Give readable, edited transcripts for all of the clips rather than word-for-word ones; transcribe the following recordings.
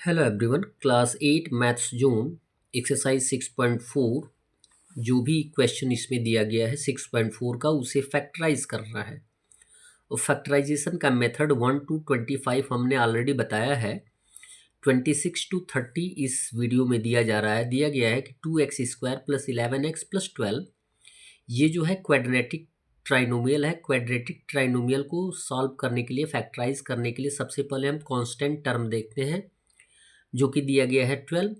Hello everyone, class 8 maths zone exercise 6.4 जो भी question इसमें दिया गया है 6.4 का उसे फैक्टराइज कर रहा है। और फैक्टराइजेशन का मेथड 1 to 25 हमने ऑलरेडी बताया है। 26 to 30 इस वीडियो में दिया गया है कि 2x² प्लस 11x प्लस 12 ये जो है क्वाड्रेटिक ट्राइनोमियल है। क्वाड्रेटिक ट्राइनोमियल को सॉल्व करने के लिए, फैक्टराइज करने के लिए सबसे पहले हम कांस्टेंट टर्म देखते हैं जो कि दिया गया है 12।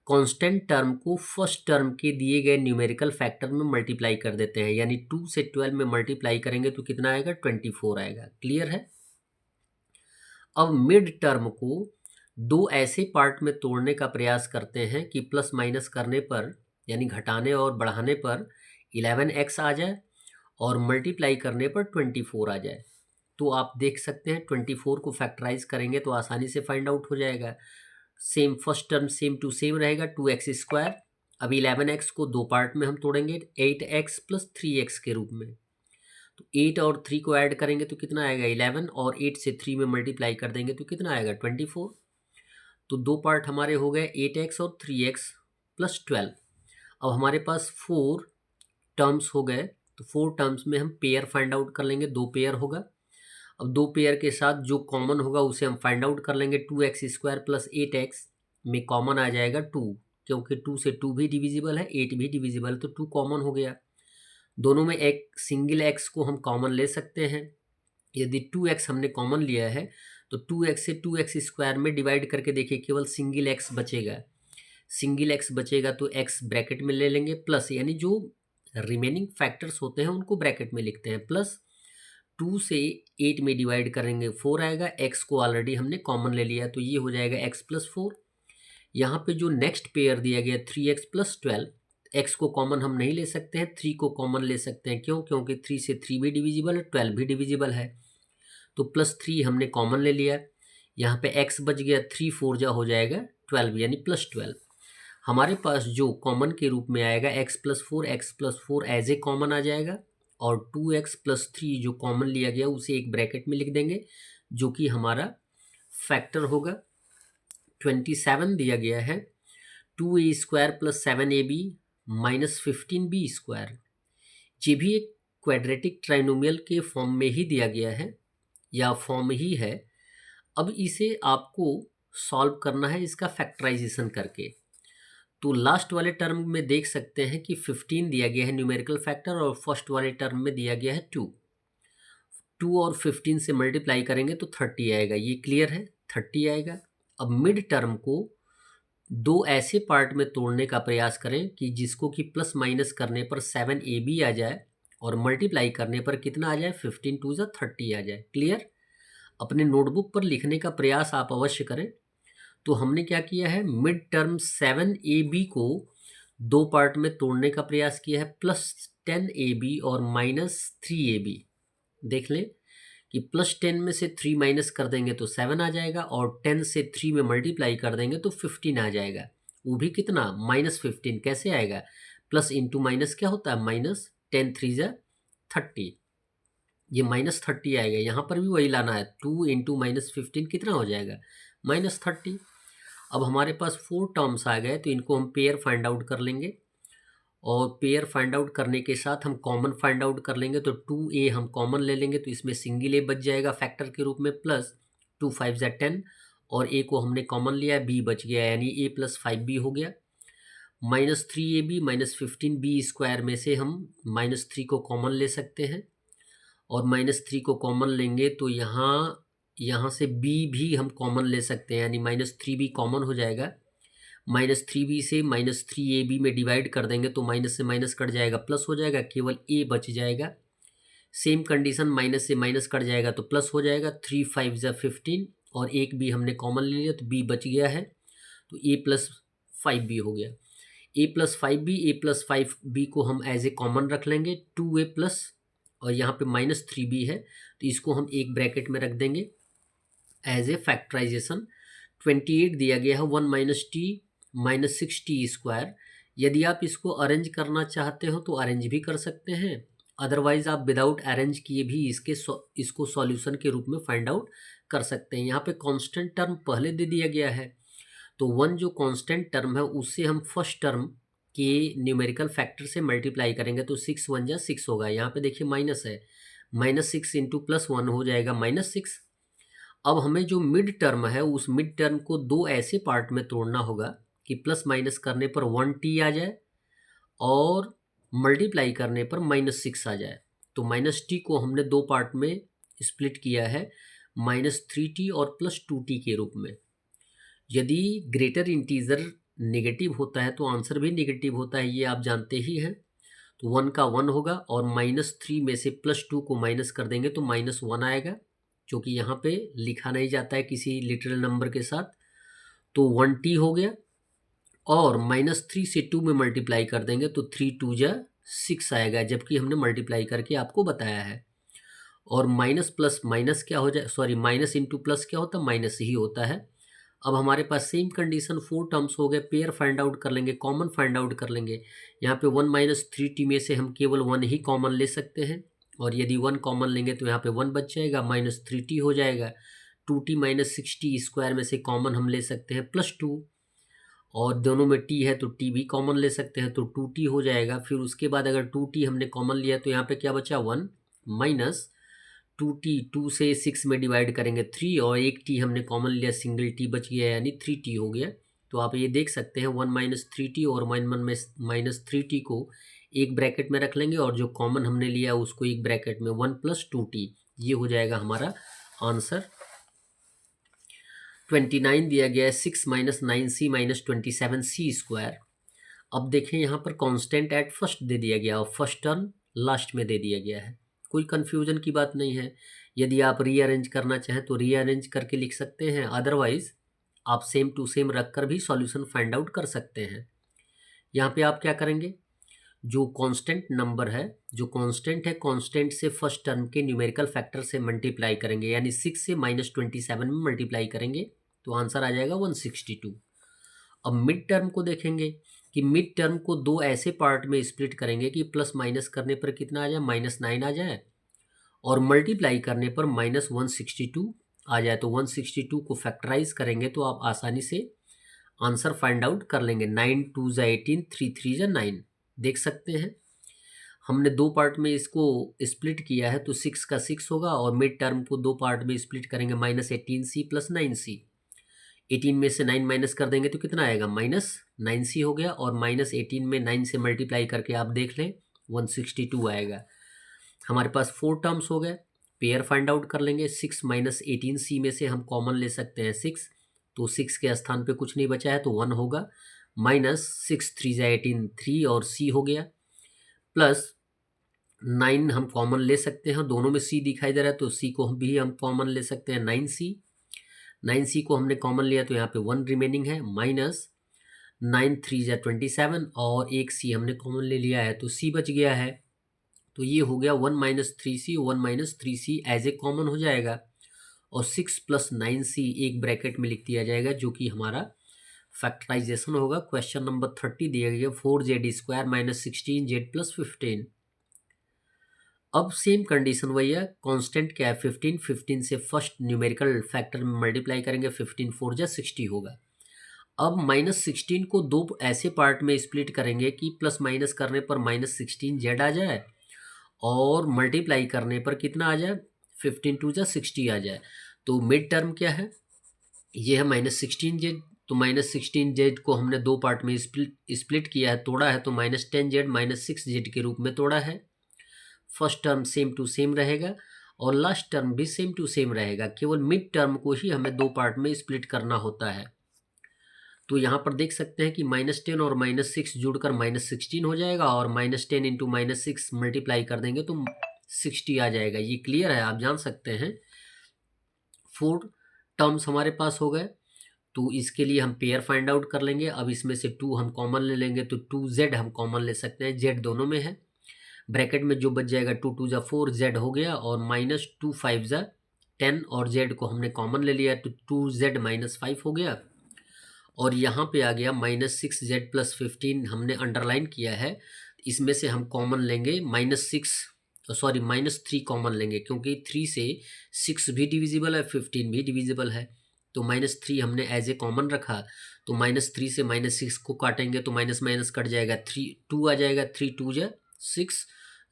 कांस्टेंट टर्म को फर्स्ट टर्म के दिए गए न्यूमेरिकल फैक्टर में मल्टीप्लाई कर देते हैं, यानी 2 से 12 में मल्टीप्लाई करेंगे तो कितना आएगा, 24 आएगा। क्लियर है। अब मिड टर्म को दो ऐसे पार्ट में तोड़ने का प्रयास करते हैं कि प्लस माइनस करने पर, यानी घटाने और बढ़ाने पर 11x आ जाए और मल्टीप्लाई करने पर 24 आ जाए। तो आप देख सकते हैं 24 को फैक्टराइज करेंगे तो आसानी से फाइंड आउट हो जाएगा। Same first term same to same रहेगा, 2x²। अब 11x को दो पार्ट में हम तोड़ेंगे 8x प्लस 3x के रूप में। तो 8 और 3 को ऐड करेंगे तो कितना आएगा 11, और 8 से 3 में मल्टीप्लाई कर देंगे तो कितना आएगा 24। तो दो पार्ट हमारे हो गए 8x और 3x प्लस 12। अब हमारे पास 4 टर्म्स हो गए, तो 4 टर्म्स में हम पेयर फाइंड आउट कर लेंगे, दो पेयर होगा। अब दो पेयर के साथ जो कॉमन होगा उसे हम फाइंड आउट कर लेंगे। 2x² प्लस 8x में कॉमन आ जाएगा 2, क्योंकि 2 से 2 भी डिविजिबल है, 8 भी डिविजिबल, तो 2 कॉमन हो गया। दोनों में एक सिंगल x को हम कॉमन ले सकते हैं। यदि 2x हमने कॉमन लिया है तो 2x से 2x² में डिवाइड करके देखिए, केवल सिंगल x बचेगा। सिंगल x बचेगा तो x ब्रैकेट में ले लेंगे, प्लस, यानी जो रिमेनिंग फैक्टर्स होते हैं उनको ब्रैकेट में लिखते हैं, प्लस 2 से 8 में डिवाइड करेंगे 4 आएगा। x को ऑलरेडी हमने कॉमन ले लिया तो ये हो जाएगा x प्लस 4। यहाँ पे जो नेक्स्ट पेयर दिया गया 3x प्लस 12, x को कॉमन हम नहीं ले सकते हैं, 3 को कॉमन ले सकते हैं। क्यों? क्योंकि 3 से 3 भी डिविजिबल है, 12 भी डिविजिबल है। तो प्लस 3 हमने कॉमन ले लिया, यहाँ पे x बच गया, 3 4 जा हो जाएगा 12, यानी प्लस 12। हमारे पास जो कॉमन के रूप में आएगा x plus 4 as a common आ जाएगा, और 2x प्लस 3 जो कॉमन लिया गया उसे एक ब्रैकेट में लिख देंगे, जो कि हमारा फैक्टर होगा। 27 दिया गया है 2a² plus 7ab minus 15b²। ये भी एक क्वाड्रेटिक ट्राइनोमियल के फॉर्म में ही दिया गया है, या फॉर्म ही है। अब इसे आपको सॉल्व करना है इसका फैक्टराइजेशन करके। तो लास्ट वाले टर्म में देख सकते हैं कि 15 दिया गया है न्यूमेरिकल फैक्टर, और फर्स्ट वाले टर्म में दिया गया है 2 और 15 से मल्टीप्लाई करेंगे तो 30 आएगा। ये क्लियर है, 30 आएगा। अब मिड टर्म को दो ऐसे पार्ट में तोड़ने का प्रयास करें कि जिसको कि प्लस माइनस करने पर 7ab आ जाए और मल्टीप्लाई करने पर कितना आ जाए, 15 2 जा 30 आ जाए। क्लियर। अपने नोटबुक पर लिखने का प्रयास आप अवश्य करें। तो हमने क्या किया है, मिड टर्म 7ab को दो पार्ट में तोड़ने का प्रयास किया है, प्लस 10ab और माइनस 3ab। देख लें कि प्लस 10 में से 3 माइनस कर देंगे तो 7 आ जाएगा, और 10 से 3 में मल्टीप्लाई कर देंगे तो 15 आ जाएगा। वो भी कितना, माइनस 15। कैसे आएगा, प्लस इंटू माइनस क्या होता है, माइनस। 10 3 जा 30, ये माइनस 30 आएगा। यहाँ पर भी वही लाना है, 2 इंटू माइनस 15 कितना हो जाएगा, माइनस 30। अब हमारे पास 4 टर्म्स आ गए, तो इनको हम पेयर फाइंड आउट कर लेंगे, और पेयर फाइंड आउट करने के साथ हम कॉमन फाइंड आउट कर लेंगे। तो 2a हम कॉमन ले लेंगे तो इसमें सिंगल a बच जाएगा फैक्टर के रूप में, प्लस 2 5 जा 10, और a को हमने कॉमन लिया, b बच गया, यानी a प्लस 5b हो गया। माइनस 3ab माइनस 15b² में से हम माइनस 3 को कॉमन ले सकते हैं, और माइनस 3 को कॉमन लेंगे तो यहाँ से b भी हम कॉमन ले सकते हैं, यानी माइनस 3b कॉमन हो जाएगा। माइनस 3b से माइनस 3ab में डिवाइड कर देंगे तो माइनस से माइनस कट जाएगा, प्लस हो जाएगा, केवल a बच जाएगा। सेम कंडीशन, माइनस से माइनस कट जाएगा तो प्लस हो जाएगा। 3 5 जा 15, और एक b हमने कॉमन ले लिया तो b बच गया है, तो a प्लस 5b हो गया। a प्लस 5b को हम एज ए कॉमन रख लेंगे, 2a प्लस, और यहाँ पे माइनस 3b है तो इसको हम एक ब्रैकेट में रख देंगे एज ए फैक्टराइजेशन। 28 दिया गया है 1 माइनस टी माइनस 6t²। यदि आप इसको अरेंज करना चाहते हो तो अरेंज भी कर सकते हैं, अदरवाइज आप विदाउट अरेंज किए भी इसको सॉल्यूशन के रूप में फाइंड आउट कर सकते हैं। यहाँ पे कांस्टेंट टर्म पहले दे दिया गया है, तो 1 जो कांस्टेंट टर्म है उससे हम फर्स्ट टर्म के न्यूमेरिकल फैक्टर से मल्टीप्लाई करेंगे तो 6 1 जा 6 होगा। यहाँ पे देखिए माइनस है, -6 इंटू +1 हो जाएगा -6। अब हमें जो मिड टर्म है उस मिड टर्म को दो ऐसे पार्ट में तोड़ना होगा कि प्लस माइनस करने पर 1t आ जाए और मल्टीप्लाई करने पर -6 आ जाए। तो -t को हमने दो पार्ट में स्प्लिट किया है, -3t और +2t के रूप में। यदि ग्रेटर इंटीजर नेगेटिव होता है तो आंसर भी नेगेटिव होता है, ये आप जानते ही हैं। तो 1 का 1 होगा और -3 में से +2 को माइनस कर देंगे तो -1 आएगा, जो कि यहाँ पे लिखा नहीं जाता है किसी लिटरल नंबर के साथ। तो 1t हो गया और -3 से 2 में मल्टीप्लाई कर देंगे तो 3 2 जा 6 आएगा, जबकि हमने मल्टीप्लाई करके आपको बताया है। और माइनस प्लस माइनस क्या हो जाए, सॉरी माइनस इंटू प्लस क्या होता है, माइनस ही होता है। अब हमारे पास सेम कंडीशन 4 टर्म्स हो गए, पेयर फाइंड आउट कर लेंगे, कॉमन फाइंड आउट कर लेंगे। यहाँ पे 1 - 3t में से हम केवल 1 ही कॉमन ले सकते हैं, और यदि 1 कॉमन लेंगे तो यहाँ पे 1 बच जाएगा, -3t हो जाएगा। 2t - 6t स्क्वायर में से कॉमन हम ले सकते हैं +2, और दोनों में t है तो t भी कॉमन ले सकते हैं तो 2t हो जाएगा। फिर उसके बाद अगर 2t हमने कॉमन लिया तो यहाँ पे क्या बचा 1 माइनस 2t, 2 से 6 में डिवाइड करेंगे 3, और एक t हमने कॉमन लिया, सिंगल t बच गया यानी 3t हो गया। तो आप ये देख सकते हैं 1 - 3t और -3t को एक ब्रैकेट में रख लेंगे, और जो कॉमन हमने लिया उसको एक ब्रैकेट में 1 + 2t, ये हो जाएगा हमारा आंसर। 29 दिया गया है, 6 - 9c - 27c स्क्वायर। अब देखें यहाँ पर कांस्टेंट एट फर्स्ट दे दिया गया और फर्स्ट टर्म लास्ट में दे दिया गया है, कोई कन्फ्यूजन की बात नहीं है। यदि आप रीअरेंज करना चाहें तो रीअरेंज करके लिख सकते हैं, अदरवाइज आप सेम टू सेम रख कर भी सॉल्यूशन फाइंड आउट कर सकते हैं। यहाँ पे आप क्या करेंगे, जो कांस्टेंट नंबर है, जो कांस्टेंट है, कांस्टेंट से फर्स्ट टर्म के न्यूमेरिकल फैक्टर से मल्टीप्लाई करेंगे, यानी 6 से -27 में मल्टीप्लाई करेंगे तो आंसर आ जाएगा 162। अब मिड टर्म को देखेंगे कि मिड टर्म को दो ऐसे पार्ट में स्प्लिट करेंगे कि प्लस माइनस करने पर कितना आ जाए, -9 आ जाए, और मल्टीप्लाई करने पर -162 आ जाए। तो 162 को फैक्टराइज करेंगे तो आप आसानी से आंसर फाइंड आउट कर लेंगे। 9 2 ज़ा 18, 3 3 ज़ा 9। देख सकते हैं हमने दो पार्ट में इसको स्प्लिट किया है तो 6 का 6 होगा, और मिड टर्म को दो पार्ट में स्प्लिट करेंगे -18c + 9c। 18 में से 9 माइनस कर देंगे तो कितना आएगा, -9c हो गया, और -18 में 9 से मल्टीप्लाई करके आप देख लें 162 आएगा। हमारे पास 4 टर्म्स हो गए, पेयर फाइंड आउट कर लेंगे। 6 - 18c में से हम कॉमन ले सकते हैं 6, तो 6 के स्थान पे कुछ नहीं बचा है तो 1 होगा, -6 3 ज़ा 18, 3 और c हो गया, प्लस 9 हम कॉमन ले सकते हैं, दोनों में c दिखाई दे रहा है तो c को भी हम कॉमन ले सकते हैं, 9c को हमने कॉमन लिया तो यहाँ पे 1 रिमेनिंग है, -9 3 ज़ा 27, और एक c हमने कॉमन ले लिया है तो c बच गया है। तो ये हो गया 1 - 3c, 1 - 3c as a common हो जाएगा, और 6 + 9c एक ब्रैकेट में लिख दिया जाएगा, जो कि हमारा फैक्टराइजेशन होगा। क्वेश्चन नंबर 30 दिया गया 4z² - 16z + 15। अब सेम कंडीशन वही है, कांस्टेंट क्या है 15, 15 से फर्स्ट न्यूमेरिकल फैक्टर में मल्टीप्लाई करेंगे, 15 4 जा 60 होगा। अब -16 को दो ऐसे पार्ट में स्प्लिट करेंगे कि प्लस माइनस करने पर -16z आ जाए, और मल्टीप्लाई करने पर कितना आ जाए, 15 2 जा 60 आ जाए। तो मिड टर्म क्या है, ये है -16z। तो -16z को हमने दो पार्ट में स्प्लिट किया है, तोड़ा है, तो -10z - 6z के रूप में तोड़ा है। First term same to same रहेगा और लास्ट टर्म भी सेम टू सेम रहेगा, केवल मिड टर्म को ही हमें दो पार्ट में स्प्लिट करना होता है। तो यहाँ पर देख सकते हैं कि -10 और -6 जुड़कर -16 हो जाएगा, और -10 इंटू -6 मल्टीप्लाई कर देंगे तो 60 आ जाएगा। ये क्लियर है, आप जान सकते हैं। 4 टर्म्स हमारे पास हो गए, तो इसके लिए हम पेयर फाइंड आउट कर लेंगे। अब इसमें से 2 हम कॉमन ले लेंगे तो 2z हम कॉमन ले सकते हैं, z दोनों में है। ब्रैकेट में जो बच जाएगा 2 2 ज़ा 4 z हो गया, और -2 5 ज़ा 10, और z को हमने कॉमन ले लिया तो 2z - 5 हो गया। और यहाँ पे आ गया -6z + 15, हमने अंडरलाइन किया है। इसमें से हम कॉमन लेंगे -3 कॉमन लेंगे, क्योंकि 3 से 6 भी डिविजिबल है, 15 भी डिविजिबल है। तो -3 हमने एज ए कॉमन रखा, तो -3 से -6 को काटेंगे तो माइनस माइनस कट जाएगा, 2 आ जाएगा, 3 2 जा 6,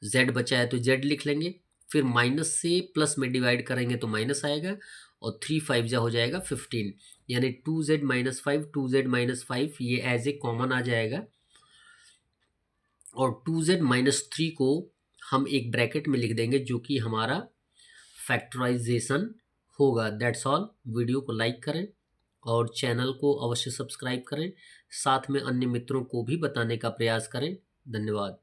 z बचा है तो z लिख लेंगे, फिर माइनस से प्लस में डिवाइड करेंगे तो माइनस आएगा, और 3 5 जा हो जाएगा 15, यानी 2z - 5 2z - 5 ये एज ए कॉमन आ जाएगा, और 2z - 3 को हम एक ब्रैकेट में लिख देंगे जो कि हमारा फैक्टराइजेशन होगा। That's all. वीडियो को लाइक करें और चैनल को अवश्य सब्सक्राइब करें, साथ में अन्य मित्रों को भी बताने का प्रयास करें। धन्यवाद।